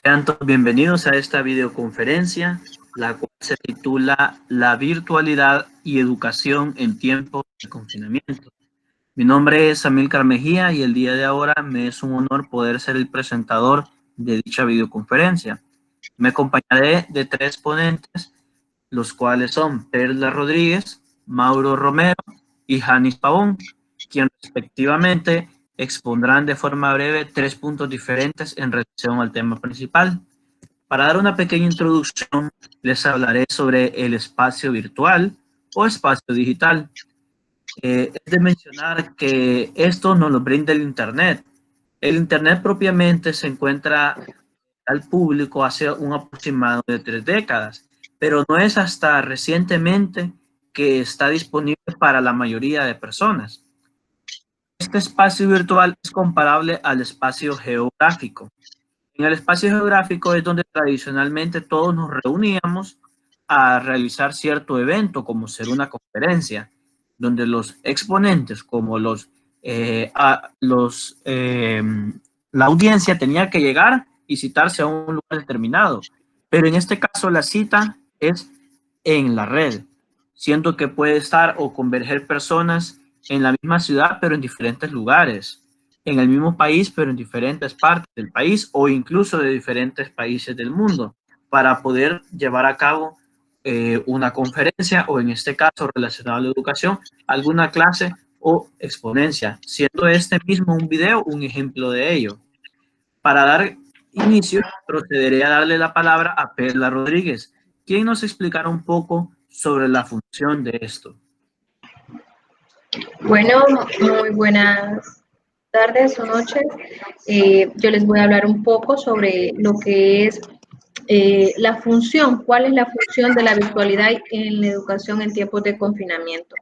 Sean todos bienvenidos a esta videoconferencia, la cual se titula La virtualidad y educación en tiempos de confinamiento. Mi nombre es Amílcar Mejía y el día de ahora me es un honor poder ser el presentador de dicha videoconferencia. Me acompañaré de tres ponentes, los cuales son Perla Rodríguez, Mauro Romero y Janis Pavón, quienes respectivamente expondrán de forma breve 3 puntos diferentes en relación al tema principal. Para dar una pequeña introducción, les hablaré sobre el espacio virtual o espacio digital. Es de mencionar que esto nos lo brinda el Internet. El Internet propiamente se encuentra al público hace un aproximado de 3 décadas, pero no es hasta recientemente que está disponible para la mayoría de personas. Este espacio virtual es comparable al espacio geográfico. En el espacio geográfico es donde tradicionalmente todos nos reuníamos a realizar cierto evento, como ser una conferencia, donde los exponentes, como la audiencia tenía que llegar y citarse a un lugar determinado. Pero en este caso la cita es en la red, siendo que puede estar o converger personas en la misma ciudad, pero en diferentes lugares, en el mismo país, pero en diferentes partes del país o incluso de diferentes países del mundo, para poder llevar a cabo una conferencia o en este caso relacionado a la educación, alguna clase o exponencia, siendo este mismo un video un ejemplo de ello. Para dar inicio, procederé a darle la palabra a Perla Rodríguez, quien nos explicará un poco sobre la función de esto. Bueno, muy buenas tardes o noches. Yo les voy a hablar un poco sobre lo que es la función, cuál es la función de la virtualidad en la educación en tiempos de confinamiento.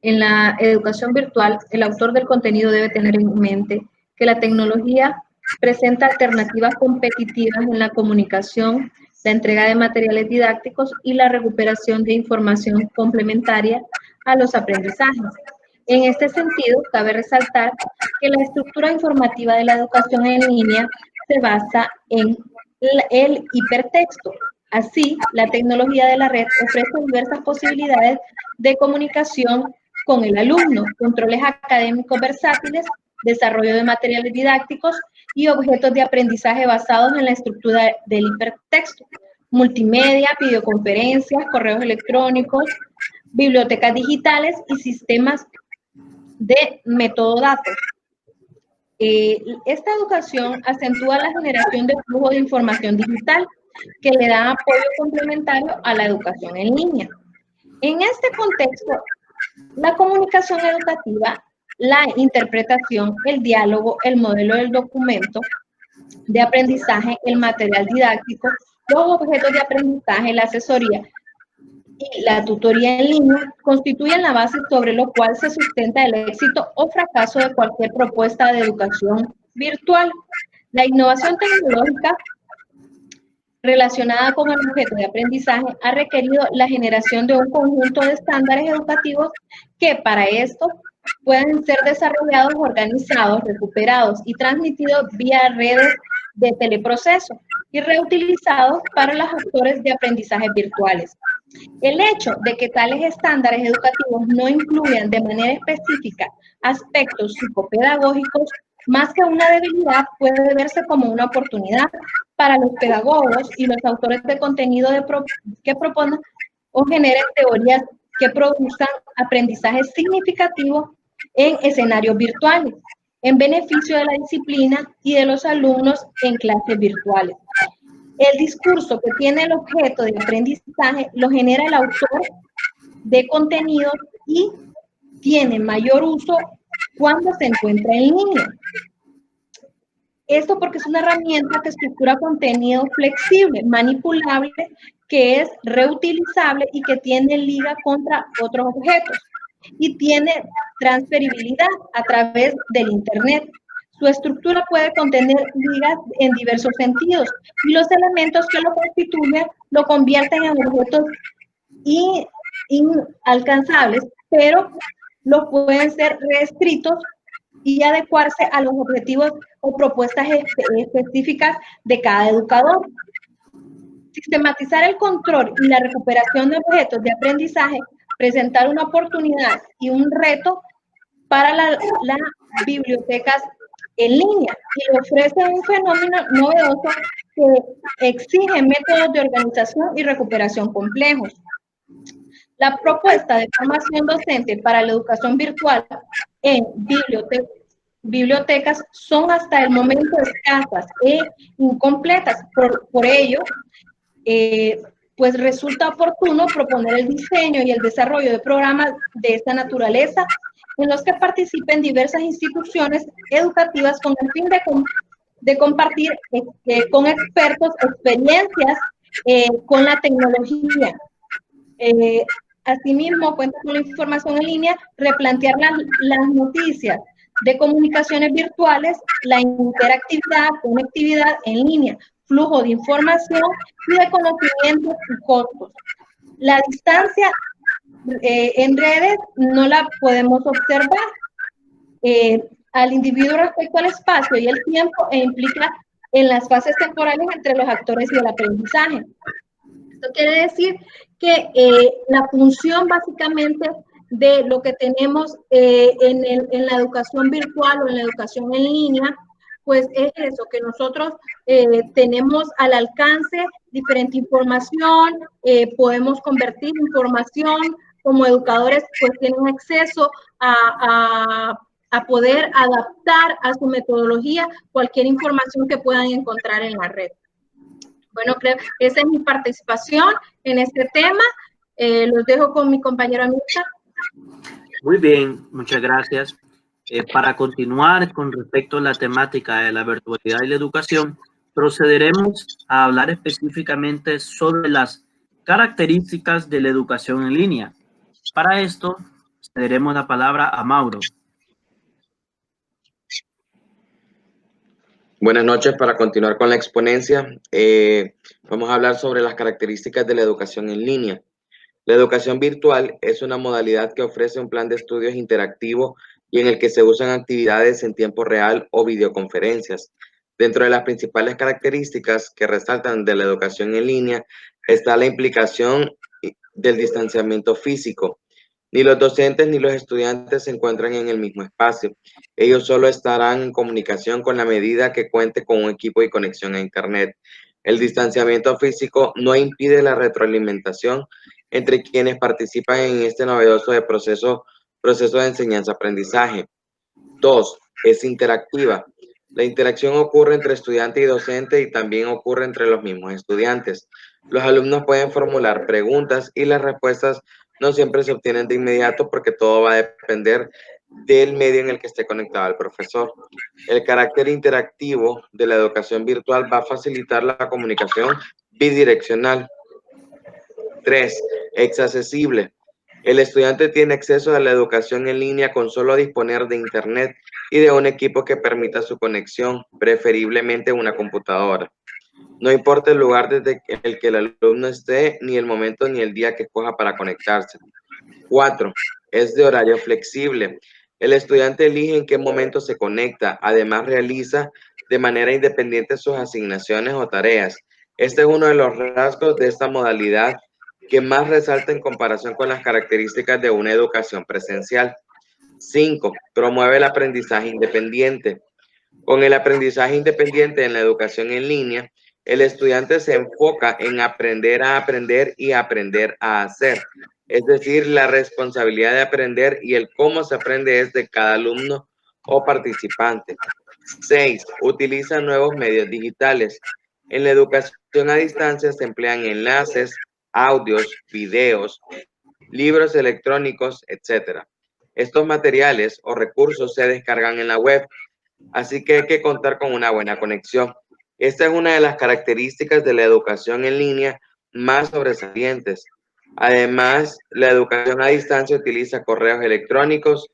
En la educación virtual, el autor del contenido debe tener en mente que la tecnología presenta alternativas competitivas en la comunicación, la entrega de materiales didácticos y la recuperación de información complementaria a los aprendizajes. En este sentido, cabe resaltar que la estructura informativa de la educación en línea se basa en el hipertexto. Así, la tecnología de la red ofrece diversas posibilidades de comunicación con el alumno, controles académicos versátiles, desarrollo de materiales didácticos y objetos de aprendizaje basados en la estructura del hipertexto, multimedia, videoconferencias, correos electrónicos, bibliotecas digitales y sistemas de metadatos. Esta educación acentúa la generación de flujo de información digital que le da apoyo complementario a la educación en línea. En este contexto, la comunicación educativa, la interpretación, el diálogo, el modelo del documento de aprendizaje, el material didáctico, los objetos de aprendizaje, la asesoría y la tutoría en línea constituyen la base sobre lo cual se sustenta el éxito o fracaso de cualquier propuesta de educación virtual. La innovación tecnológica relacionada con el objeto de aprendizaje ha requerido la generación de un conjunto de estándares educativos que para esto pueden ser desarrollados, organizados, recuperados y transmitidos vía redes de teleproceso y reutilizados para los actores de aprendizaje virtuales. El hecho de que tales estándares educativos no incluyan de manera específica aspectos psicopedagógicos más que una debilidad puede verse como una oportunidad para los pedagogos y los autores de contenido que propongan o generen teorías que produzcan aprendizaje significativo en escenarios virtuales, en beneficio de la disciplina y de los alumnos en clases virtuales. El discurso que tiene el objeto de aprendizaje lo genera el autor de contenidos y tiene mayor uso cuando se encuentra en línea. Esto porque es una herramienta que estructura contenido flexible, manipulable, que es reutilizable y que tiene liga contra otros objetos y tiene transferibilidad a través del Internet. Su estructura puede contener ligas en diversos sentidos y los elementos que lo constituyen lo convierten en objetos inalcanzables, pero los pueden ser reescritos y adecuarse a los objetivos o propuestas específicas de cada educador. Sistematizar el control y la recuperación de objetos de aprendizaje, presentar una oportunidad y un reto para las bibliotecas en línea y ofrece un fenómeno novedoso que exige métodos de organización y recuperación complejos. La propuesta de formación docente para la educación virtual en bibliotecas son hasta el momento escasas e incompletas. Por ello, pues resulta oportuno proponer el diseño y el desarrollo de programas de esta naturaleza en los que participen diversas instituciones educativas con el fin de compartir con expertos experiencias con la tecnología. Asimismo, cuenta con la información en línea, replantear las noticias de comunicaciones virtuales, la interactividad, conectividad en línea, flujo de información y de conocimientos y costos. La distancia en redes no la podemos observar al individuo respecto al espacio y el tiempo e implica en las fases temporales entre los actores y el aprendizaje. Esto quiere decir que la función básicamente de lo que tenemos en la educación virtual o en la educación en línea, pues es eso, que nosotros tenemos al alcance diferente información, podemos convertir información, como educadores pues tienen acceso a poder adaptar a su metodología cualquier información que puedan encontrar en la red. Bueno, creo que esa es mi participación en este tema. Los dejo con mi compañero Amílcar. Muy bien, muchas gracias. Para continuar con respecto a la temática de la virtualidad y la educación, procederemos a hablar específicamente sobre las características de la educación en línea. Para esto, cederemos la palabra a Mauro. Buenas noches. Para continuar con la exponencia, vamos a hablar sobre las características de la educación en línea. La educación virtual es una modalidad que ofrece un plan de estudios interactivo y en el que se usan actividades en tiempo real o videoconferencias. Dentro de las principales características que resaltan de la educación en línea está la implicación del distanciamiento físico. Ni los docentes ni los estudiantes se encuentran en el mismo espacio. Ellos solo estarán en comunicación con la medida que cuente con un equipo y conexión a Internet. El distanciamiento físico no impide la retroalimentación entre quienes participan en este novedoso proceso de enseñanza-aprendizaje. 2. Es interactiva. La interacción ocurre entre estudiante y docente y también ocurre entre los mismos estudiantes. Los alumnos pueden formular preguntas y las respuestas no siempre se obtienen de inmediato porque todo va a depender del medio en el que esté conectado el profesor. El carácter interactivo de la educación virtual va a facilitar la comunicación bidireccional. 3. Es accesible. El estudiante tiene acceso a la educación en línea con solo disponer de Internet y de un equipo que permita su conexión, preferiblemente una computadora. No importa el lugar desde el que el alumno esté, ni el momento ni el día que escoja para conectarse. 4. Es de horario flexible. El estudiante elige en qué momento se conecta. Además, realiza de manera independiente sus asignaciones o tareas. Este es uno de los rasgos de esta modalidad que más resalta en comparación con las características de una educación presencial. 5. Promueve el aprendizaje independiente. Con el aprendizaje independiente en la educación en línea, el estudiante se enfoca en aprender a aprender y aprender a hacer. Es decir, la responsabilidad de aprender y el cómo se aprende es de cada alumno o participante. 6. Utiliza nuevos medios digitales. En la educación a distancia se emplean enlaces, audios, videos, libros electrónicos, etc. Estos materiales o recursos se descargan en la web, así que hay que contar con una buena conexión. Esta es una de las características de la educación en línea más sobresalientes. Además, la educación a distancia utiliza correos electrónicos,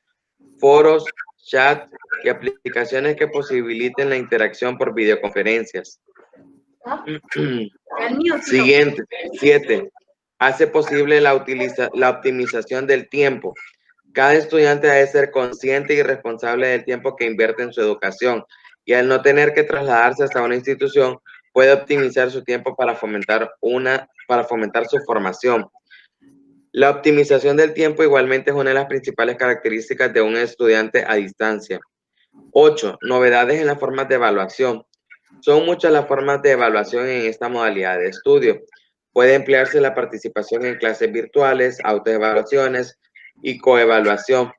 foros, chat y aplicaciones que posibiliten la interacción por videoconferencias. Siguiente, 7. Hace posible la optimización del tiempo. Cada estudiante debe ser consciente y responsable del tiempo que invierte en su educación y al no tener que trasladarse hasta una institución, puede optimizar su tiempo para fomentar su formación. La optimización del tiempo igualmente es una de las principales características de un estudiante a distancia. 8. Novedades en las formas de evaluación. Son muchas las formas de evaluación en esta modalidad de estudio. Puede emplearse la participación en clases virtuales, autoevaluaciones y coevaluación.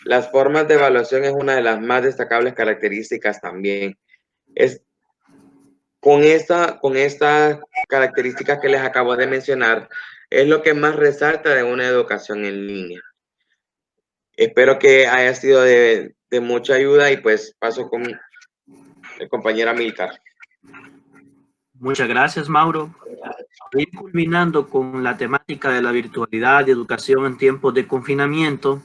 Las formas de evaluación es una de las más destacables características también. Con estas características que les acabo de mencionar, es lo que más resalta de una educación en línea. Espero que haya sido de mucha ayuda y pues paso con el compañero Amílcar. Muchas gracias, Mauro. Ir culminando con la temática de la virtualidad y educación en tiempos de confinamiento,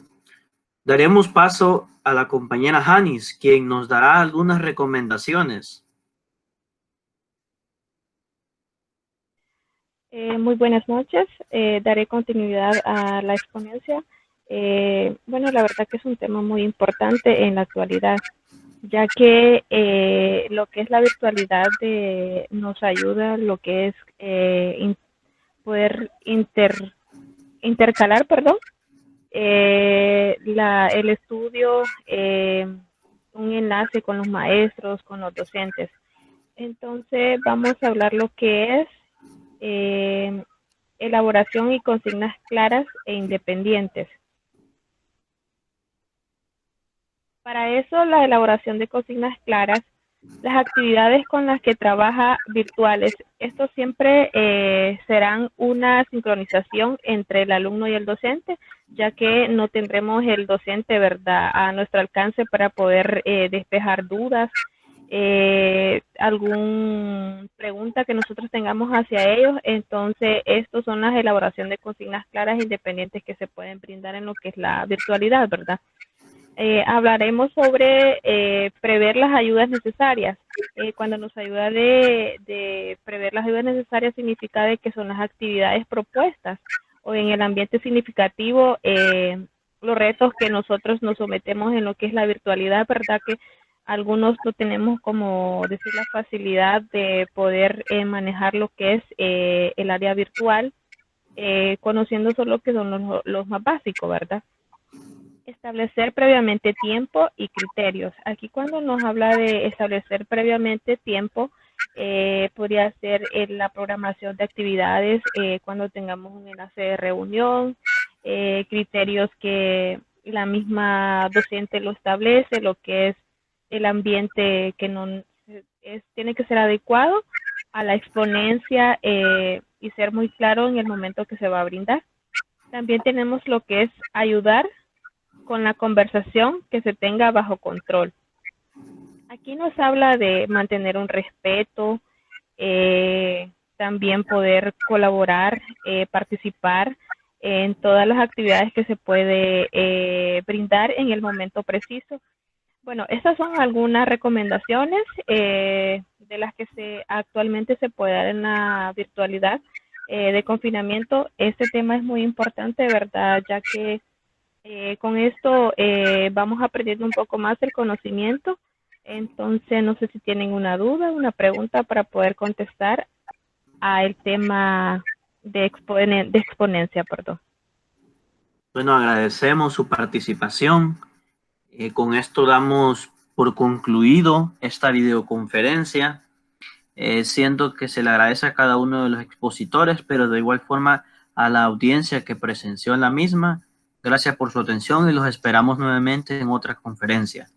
daremos paso a la compañera Janis, quien nos dará algunas recomendaciones. Muy buenas noches. Daré continuidad a la exponencia. Bueno, la verdad que es un tema muy importante en la actualidad, ya que lo que es la virtualidad nos ayuda lo que es poder intercalar, perdón, el estudio, un enlace con los maestros, con los docentes. Entonces vamos a hablar lo que es elaboración y consignas claras e independientes. Para eso, la elaboración de consignas claras, las actividades con las que trabaja virtuales, esto siempre serán una sincronización entre el alumno y el docente, ya que no tendremos el docente, ¿verdad?, a nuestro alcance para poder despejar dudas, alguna pregunta que nosotros tengamos hacia ellos. Entonces, estos son las elaboraciones de consignas claras e independientes que se pueden brindar en lo que es la virtualidad, ¿verdad? Hablaremos sobre prever las ayudas necesarias. Cuando nos ayuda de prever las ayudas necesarias, significa de que son las actividades propuestas o en el ambiente significativo, los retos que nosotros nos sometemos en lo que es la virtualidad, ¿verdad? Que algunos no tenemos, como decir, la facilidad de poder manejar lo que es el área virtual, conociendo solo que son los más básicos, ¿verdad? Establecer previamente tiempo y criterios. Aquí cuando nos habla de establecer previamente tiempo, podría ser la programación de actividades cuando tengamos un enlace de reunión, criterios que la misma docente lo establece, lo que es el ambiente que no tiene que ser adecuado a la exponencia y ser muy claro en el momento que se va a brindar. También tenemos lo que es ayudar con la conversación que se tenga bajo control. Aquí nos habla de mantener un respeto, también poder colaborar, participar en todas las actividades que se puede brindar en el momento preciso. Bueno, estas son algunas recomendaciones de las que actualmente se puede dar en la virtualidad de confinamiento. Este tema es muy importante, ¿verdad? Ya que con esto vamos aprendiendo un poco más el conocimiento. Entonces, no sé si tienen una duda, una pregunta para poder contestar al tema de exponencia, perdón. Bueno, agradecemos su participación. Con esto damos por concluido esta videoconferencia, siendo que se le agradece a cada uno de los expositores, pero de igual forma a la audiencia que presenció en la misma. Gracias por su atención y los esperamos nuevamente en otra conferencia.